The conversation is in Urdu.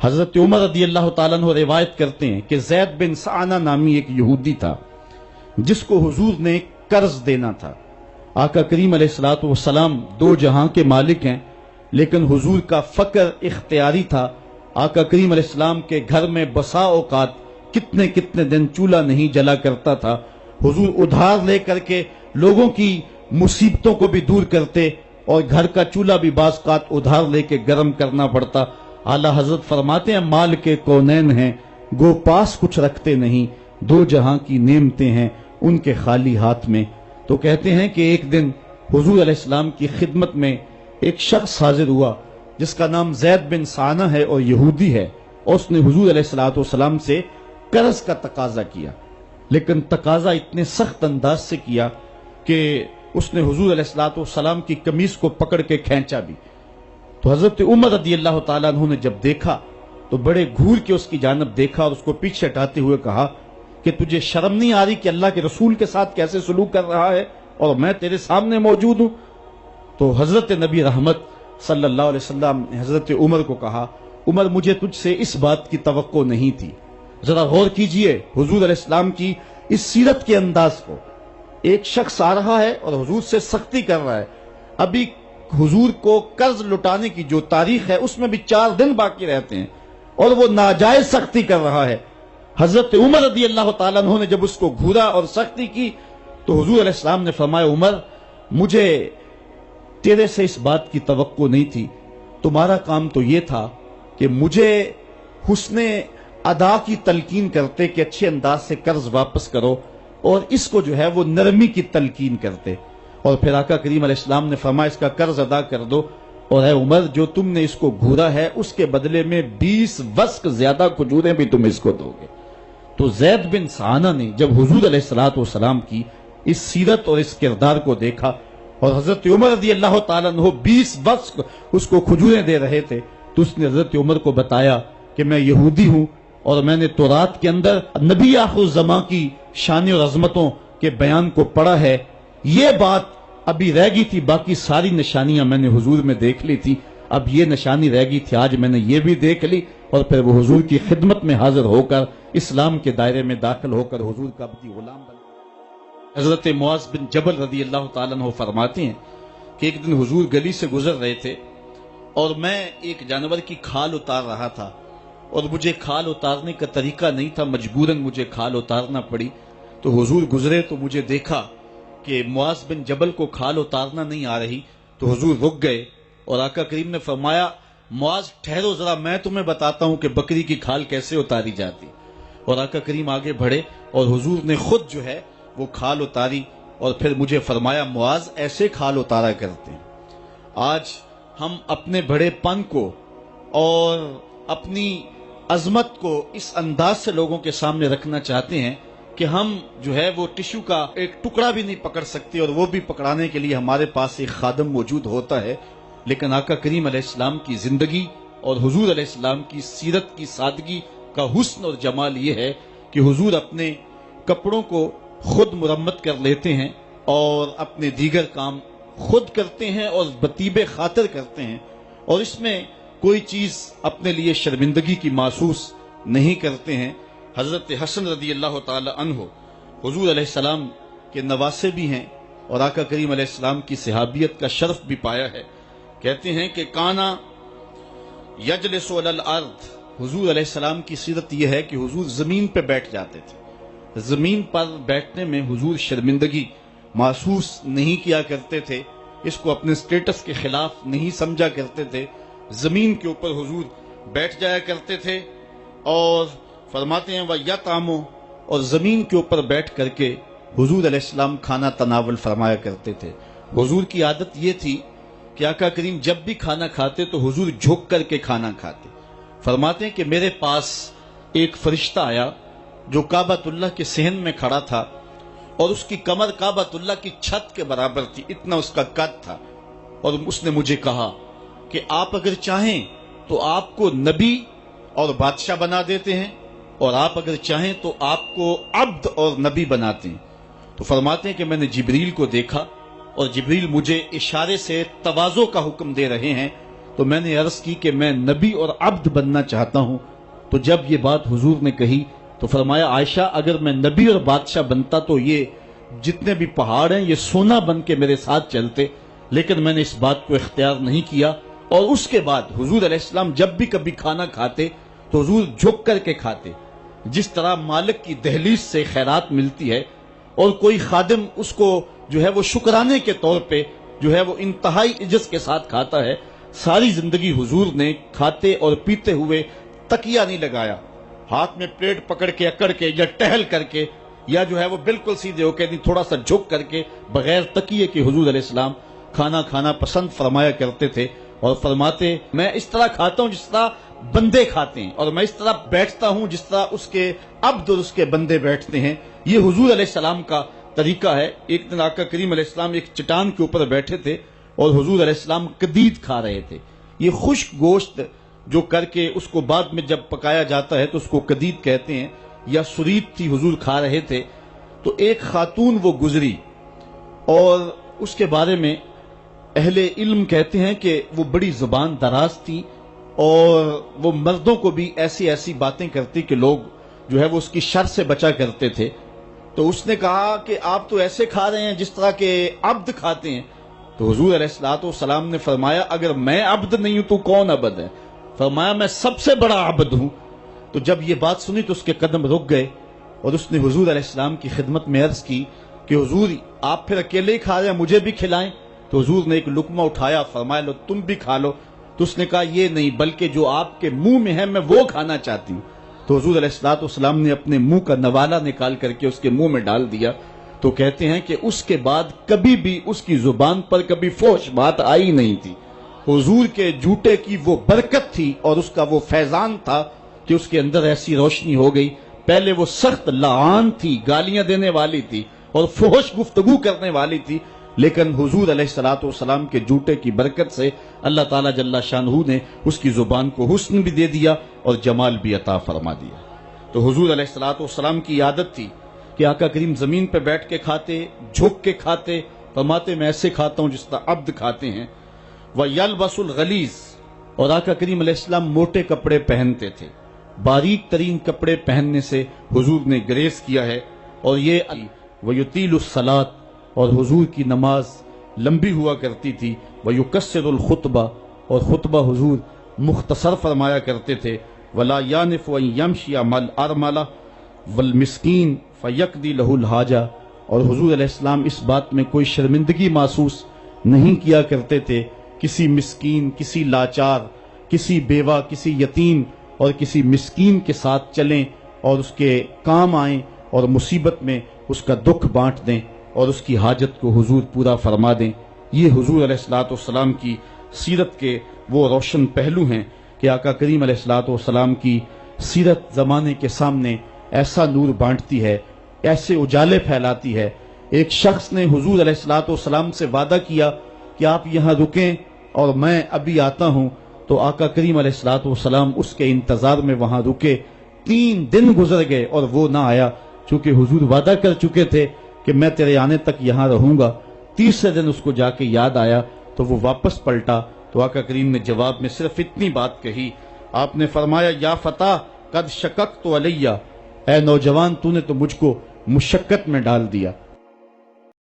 حضرت عمر رضی اللہ تعالیٰ عنہ روایت کرتے ہیں کہ زید بن سعانہ نامی ایک یہودی تھا جس کو حضور نے قرض دینا تھا۔ آقا کریم علیہ الصلوۃ والسلام دو جہاں کے مالک ہیں، لیکن حضور کا فقر اختیاری تھا۔ آقا کریم علیہ السلام کے گھر میں بسا اوقات کتنے کتنے دن چولہا نہیں جلا کرتا تھا۔ حضور ادھار لے کر کے لوگوں کی مصیبتوں کو بھی دور کرتے، اور گھر کا چولہا بھی بعض اوقات ادھار لے کے گرم کرنا پڑتا۔ اعلیٰ حضرت فرماتے ہیں مال کے کونین ہیں گو پاس کچھ رکھتے نہیں، دو جہاں کی نعمتیں ہیں ان کے خالی ہاتھ میں۔ تو کہتے ہیں کہ ایک دن حضور علیہ السلام کی خدمت میں ایک شخص حاضر ہوا جس کا نام زید بن سعانہ ہے اور یہودی ہے، اور اس نے حضور علیہ السلام سے قرض کا تقاضا کیا، لیکن تقاضا اتنے سخت انداز سے کیا کہ اس نے حضور علیہ السلام کی قمیص کو پکڑ کے کھینچا بھی۔ تو حضرت عمر رضی اللہ تعالیٰ عنہ نے جب دیکھا تو بڑے گھور کے اس کی جانب دیکھا اور اس کو پیچھے ہٹاتے ہوئے کہا کہ تجھے شرم نہیں آ رہی کہ اللہ کے رسول کے ساتھ کیسے سلوک کر رہا ہے اور میں تیرے سامنے موجود ہوں؟ تو حضرت نبی رحمت صلی اللہ علیہ وسلم نے حضرت عمر کو کہا عمر مجھے تجھ سے اس بات کی توقع نہیں تھی۔ ذرا غور کیجئے حضور علیہ السلام کی اس سیرت کے انداز کو۔ ایک شخص آ رہا ہے اور حضور سے سختی کر رہا ہے، ابھی حضور کو قرض لٹانے کی جو تاریخ ہے اس میں بھی 4 دن باقی رہتے ہیں اور وہ ناجائز سختی کر رہا ہے۔ حضرت عمر رضی اللہ تعالیٰ عنہ نے جب اس کو گھورا اور سختی کی تو حضور علیہ السلام نے فرمایا عمر مجھے تیرے سے اس بات کی توقع نہیں تھی، تمہارا کام تو یہ تھا کہ مجھے حسن ادا کی تلقین کرتے کہ اچھے انداز سے قرض واپس کرو، اور اس کو جو ہے وہ نرمی کی تلقین کرتے، اور پھر آقا کریم علیہ السلام نے فرمایا اس کا قرض ادا کر دو، اور اے عمر جو تم نے اس کو گھورا ہے اس کے بدلے میں 20 وسق زیادہ کھجوریں بھی تم اس کو دو گے۔ تو زید بن سعانہ نے جب حضور علیہ السلام کی اس سیرت اور اس کردار کو دیکھا، اور حضرت عمر رضی اللہ تعالیٰ عنہ 20 وسق اس کو کھجوریں دے رہے تھے، تو اس نے حضرت عمر کو بتایا کہ میں یہودی ہوں اور میں نے تورات کے اندر نبی آخر الزماں کی شان اور عظمتوں کے بیان کو پڑھا ہے، یہ بات ابھی رہ گئی تھی، باقی ساری نشانیاں میں نے حضور میں دیکھ لی تھی، اب یہ نشانی رہ گئی تھی، آج میں نے یہ بھی دیکھ لی، اور پھر وہ حضور کی خدمت میں حاضر ہو کر اسلام کے دائرے میں داخل ہو کر حضور کا عبدی غلام بن۔ حضرت معاذ بن جبل رضی اللہ تعالیٰ عنہ فرماتے ہیں کہ ایک دن حضور گلی سے گزر رہے تھے اور میں ایک جانور کی کھال اتار رہا تھا، اور مجھے کھال اتارنے کا طریقہ نہیں تھا، مجبوراً مجھے کھال اتارنا پڑی۔ تو حضور گزرے تو مجھے دیکھا کہ معاذ بن جبل کو کھال اتارنا نہیں آ رہی، تو حضور رک گئے اور آقا کریم نے فرمایا معاذ ٹھہرو ذرا میں تمہیں بتاتا ہوں کہ بکری کی کھال کیسے اتاری جاتی، اور آقا کریم آگے بڑھے اور حضور نے خود جو ہے وہ کھال اتاری، اور پھر مجھے فرمایا معاذ ایسے کھال اتارا کرتے ہیں۔ آج ہم اپنے بڑے پن کو اور اپنی عظمت کو اس انداز سے لوگوں کے سامنے رکھنا چاہتے ہیں کہ ہم جو ہے وہ ٹشو کا ایک ٹکڑا بھی نہیں پکڑ سکتے، اور وہ بھی پکڑانے کے لیے ہمارے پاس ایک خادم موجود ہوتا ہے، لیکن آقا کریم علیہ السلام کی زندگی اور حضور علیہ السلام کی سیرت کی سادگی کا حسن اور جمال یہ ہے کہ حضور اپنے کپڑوں کو خود مرمت کر لیتے ہیں اور اپنے دیگر کام خود کرتے ہیں اور بطیب خاطر کرتے ہیں، اور اس میں کوئی چیز اپنے لیے شرمندگی کی محسوس نہیں کرتے ہیں۔ حضرت حسن رضی اللہ تعالی عنہ حضور علیہ السلام کے نواسے بھی ہیں اور آقا کریم علیہ السلام کی صحابیت کا شرف بھی پایا ہے۔ کہتے ہیں کہ کانا یجلس علی الارض، حضور علیہ السلام کی سیرت یہ ہے کہ حضور زمین پہ بیٹھ جاتے تھے، زمین پر بیٹھنے میں حضور شرمندگی محسوس نہیں کیا کرتے تھے، اس کو اپنے سٹیٹس کے خلاف نہیں سمجھا کرتے تھے، زمین کے اوپر حضور بیٹھ جایا کرتے تھے، اور فرماتے ہیں وَيَطْعَمُ، اور زمین کے اوپر بیٹھ کر کے حضور علیہ السلام کھانا تناول فرمایا کرتے تھے۔ حضور کی عادت یہ تھی کہ آقا کریم جب بھی کھانا کھاتے تو حضور جھک کر کے کھانا کھاتے۔ فرماتے ہیں کہ میرے پاس ایک فرشتہ آیا جو کعبۃ اللہ کے صحن میں کھڑا تھا، اور اس کی کمر کعبۃ اللہ کی چھت کے برابر تھی، اتنا اس کا قد تھا، اور اس نے مجھے کہا کہ آپ اگر چاہیں تو آپ کو نبی اور بادشاہ بنا دیتے ہیں، اور آپ اگر چاہیں تو آپ کو عبد اور نبی بناتے ہیں۔ تو فرماتے ہیں کہ میں نے جبریل کو دیکھا، اور جبریل مجھے اشارے سے تواضع کا حکم دے رہے ہیں، تو میں نے عرض کی کہ میں نبی اور عبد بننا چاہتا ہوں۔ تو جب یہ بات حضور نے کہی تو فرمایا عائشہ اگر میں نبی اور بادشاہ بنتا تو یہ جتنے بھی پہاڑ ہیں یہ سونا بن کے میرے ساتھ چلتے، لیکن میں نے اس بات کو اختیار نہیں کیا۔ اور اس کے بعد حضور علیہ السلام جب بھی کبھی کھانا کھاتے تو حضور جھک کر کے کھاتے، جس طرح مالک کی دہلیز سے خیرات ملتی ہے اور کوئی خادم اس کو جو ہے وہ شکرانے کے طور پہ جو ہے وہ انتہائی عجز کے ساتھ کھاتا ہے، ساری زندگی حضور نے کھاتے اور پیتے ہوئے تکیہ نہیں لگایا، ہاتھ میں پلیٹ پکڑ کے اکڑ کے یا ٹہل کر کے یا جو ہے وہ بالکل سیدھے ہو کے نہیں، تھوڑا سا جھک کر کے بغیر تکیے کے حضور علیہ السلام کھانا کھانا پسند فرمایا کرتے تھے، اور فرماتے میں اس طرح کھاتا ہوں جس طرح بندے کھاتے ہیں، اور میں اس طرح بیٹھتا ہوں جس طرح اس کے عبد اور اس کے بندے بیٹھتے ہیں۔ یہ حضور علیہ السلام کا طریقہ ہے۔ ایک دن آقا کریم علیہ السلام ایک چٹان کے اوپر بیٹھے تھے اور حضور علیہ السلام قدید کھا رہے تھے۔ یہ خشک گوشت جو کر کے اس کو بعد میں جب پکایا جاتا ہے تو اس کو قدید کہتے ہیں، یا سرید تھی، حضور کھا رہے تھے تو ایک خاتون وہ گزری، اور اس کے بارے میں اہل علم کہتے ہیں کہ وہ بڑی زبان دراز تھی اور وہ مردوں کو بھی ایسی ایسی باتیں کرتی کہ لوگ جو ہے وہ اس کی شر سے بچا کرتے تھے۔ تو اس نے کہا کہ آپ تو ایسے کھا رہے ہیں جس طرح کے عبد کھاتے ہیں۔ تو حضور علیہ السلام نے فرمایا اگر میں عبد نہیں ہوں تو کون عبد ہے؟ فرمایا میں سب سے بڑا عبد ہوں۔ تو جب یہ بات سنی تو اس کے قدم رک گئے اور اس نے حضور علیہ السلام کی خدمت میں عرض کی کہ حضور آپ پھر اکیلے ہی کھا رہے ہیں، مجھے بھی کھلائیں۔ تو حضور نے ایک لقمہ اٹھایا، فرمایا لو تم بھی کھا لو۔ تو اس نے کہا یہ نہیں، بلکہ جو آپ کے منہ میں ہے میں وہ کھانا چاہتی ہوں۔ تو حضور علیہ السلام نے اپنے منہ کا نوالا نکال کر کے اس کے منہ میں ڈال دیا۔ تو کہتے ہیں کہ اس کے بعد کبھی بھی اس کی زبان پر کبھی فحش بات آئی نہیں تھی۔ حضور کے جوتے کی وہ برکت تھی اور اس کا وہ فیضان تھا کہ اس کے اندر ایسی روشنی ہو گئی۔ پہلے وہ سخت لعان تھی، گالیاں دینے والی تھی اور فحش گفتگو کرنے والی تھی، لیکن حضور علیہ السلام کے جوتے کی برکت سے اللہ تعالیٰ جل شانہ نے اس کی زبان کو حسن بھی دے دیا اور جمال بھی عطا فرما دیا۔ تو حضور علیہ السلام کی عادت تھی کہ آقا کریم زمین پہ بیٹھ کے کھاتے، جھک کے کھاتے، فرماتے میں ایسے کھاتا ہوں جس طرح عبد کھاتے ہیں۔ وَيَلْبَسُ الْغَلِيظَ، اور آقا کریم علیہ السلام موٹے کپڑے پہنتے تھے، باریک ترین کپڑے پہننے سے حضور نے گریز کیا ہے۔ اور یہ وَيُطِيلُ الصَّلَاةَ، اور حضور کی نماز لمبی ہوا کرتی تھی۔ وَيُكَسِّرُ الْخُطْبَةَ، اور خطبہ حضور مختصر فرمایا کرتے تھے۔ وَلَا يَانِفُ أَن يَمْشِيَ مَعَ الْأَرْمَلَةِ وَالْمِسْكِينِ فَيَقْضِي لَهُ الْحَاجَةَ، اور حضور علیہ السلام اس بات میں کوئی شرمندگی محسوس نہیں کیا کرتے تھے کسی مسکین، کسی لاچار، کسی بیوہ، کسی یتیم اور کسی مسکین کے ساتھ چلیں اور اس کے کام آئیں اور مصیبت میں اس کا دکھ بانٹ دیں اور اس کی حاجت کو حضور پورا فرما دیں۔ یہ حضور علیہ السلام کی سیرت کے وہ روشن پہلو ہیں کہ آقا کریم علیہ السلام کی سیرت زمانے کے سامنے ایسا نور بانٹتی ہے، ایسے اجالے پھیلاتی ہے۔ ایک شخص نے حضور علیہ السلام سے وعدہ کیا کہ آپ یہاں رکیں اور میں ابھی آتا ہوں، تو آقا کریم علیہ السلام اس کے انتظار میں وہاں رکے۔ 3 دن گزر گئے اور وہ نہ آیا، چونکہ حضور وعدہ کر چکے تھے کہ میں تیرے آنے تک یہاں رہوں گا۔ تیسرے دن اس کو جا کے یاد آیا تو وہ واپس پلٹا، تو آقا کریم نے جواب میں صرف اتنی بات کہی، آپ نے فرمایا یا فتح قد شککت علیہ، اے نوجوان تو نے تو مجھ کو مشقت میں ڈال دیا۔